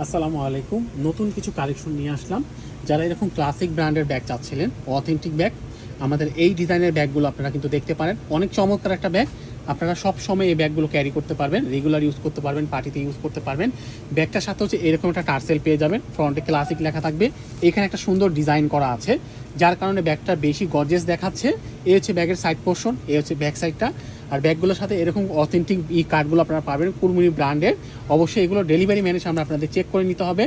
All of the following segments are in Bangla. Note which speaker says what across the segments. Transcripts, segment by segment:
Speaker 1: আসসালামু আলাইকুম। নতুন কিছু কালেকশন নিয়ে আসলাম। যারা এরকম ক্লাসিক ব্র্যান্ডের ব্যাগ চাচ্ছিলেন, অথেন্টিক ব্যাগ, আমাদের এই ডিজাইনের ব্যাগগুলো আপনারা কিন্তু দেখতে পারেন। অনেক চমৎকার একটা ব্যাগ। আপনারা সব সময় এই ব্যাগগুলো ক্যারি করতে পারবেন, রেগুলার ইউজ করতে পারবেন, পার্টিতে ইউজ করতে পারবেন। ব্যাগটার সাথে হচ্ছে এরকম একটা টার্সেল পেয়ে যাবেন, ফ্রন্টে ক্লাসিক লেখা থাকবে। এখানে একটা সুন্দর ডিজাইন করা আছে, যার কারণে ব্যাগটা বেশি গর্জিয়াস দেখাচ্ছে। এই হচ্ছে ব্যাগের সাইড পোর্শন, এই হচ্ছে ব্যাক সাইডটা। আর ব্যাগগুলোর সাথে এরকম অথেন্টিক কার্ডগুলো আপনারা পাবেন কুরমুনি ব্র্যান্ডের। অবশ্যই এগুলো ডেলিভারি ম্যানের সামনে আপনাদের চেক করে নিতে হবে।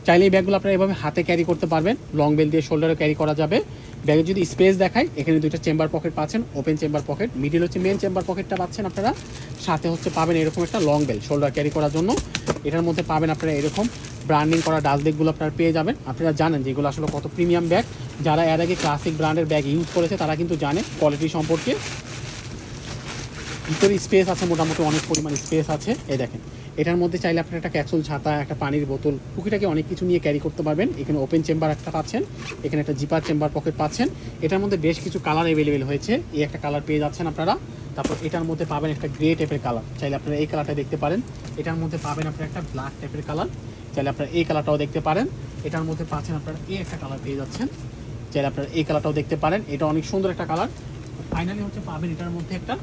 Speaker 1: চাইলে এই ব্যাগগুলো আপনারা এভাবে হাতে ক্যারি করতে পারবেন, লং বেল দিয়ে শোল্ডারে ক্যারি করা যাবে। ব্যাগে যদি স্পেস দেখায়, এখানে দুইটা চেম্বার পকেট পাচ্ছেন, ওপেন চেম্বার পকেট, মিডিল হচ্ছে মেন চেম্বার পকেটটা পাচ্ছেন আপনারা। সাথে হচ্ছে পাবেন এরকম একটা লং বেল শোল্ডার ক্যারি করার জন্য। এটার মধ্যে পাবেন আপনারা এরকম ব্র্যান্ডিং করা ডাস্ট ব্যাগগুলো আপনারা পেয়ে যাবেন। আপনারা জানেন যে এগুলো আসলে কত প্রিমিয়াম ব্যাগ। যারা এর আগে ক্লাসিক ব্র্যান্ডের ব্যাগ ইউজ করেছে তারা কিন্তু জানে কোয়ালিটি সম্পর্কে। ভিতরে স্পেস আছে, মোটামুটি অনেক পরিমাণ স্পেস আছে। এই দেখেন, এটার মধ্যে চাইলে আপনার একটা ক্যাপসুল, ছাতা, একটা পানির বোতল, টুকিটাকে অনেক কিছু নিয়ে ক্যারি করতে পারবেন। এখানে ওপেন চেম্বার একটা পাচ্ছেন, এখানে একটা জিপার চেম্বার পকেট পাচ্ছেন। এটার মধ্যে বেশ কিছু কালার অ্যাভেলেবেল হয়েছে। এই একটা কালার পেয়ে যাচ্ছেন আপনারা। তারপর এটার মধ্যে পাবেন একটা গ্রে টাইপের কালার, চাইলে আপনারা এই কালারটা দেখতে পারেন। এটার মধ্যে পাবেন আপনারা একটা ব্ল্যাক টাইপের কালার, চাইলে আপনারা এই কালারটাও দেখতে পারেন। এটার মধ্যে পাচ্ছেন আপনারা এই একটা কালার পেয়ে যাচ্ছেন, চাইলে আপনারা এই কালারটাও দেখতে পারেন। এটা অনেক সুন্দর একটা কালার। ফাইনালি হচ্ছে পাবেন এটার মধ্যে একটা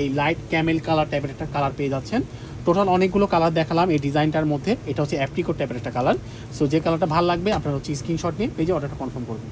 Speaker 1: এই লাইট ক্যামেল কালার টাইপের একটা কালার পেয়ে যাচ্ছেন। টোটাল অনেকগুলো কালার দেখালাম এই ডিজাইনটার মধ্যে। এটা হচ্ছে অ্যাপ্রিকট টাইপের একটা কালার। সো যে কালারটা ভালো লাগবে আপনারা হচ্ছে স্ক্রিনশট নিয়ে পেজে অর্ডারটা কনফার্ম করবেন।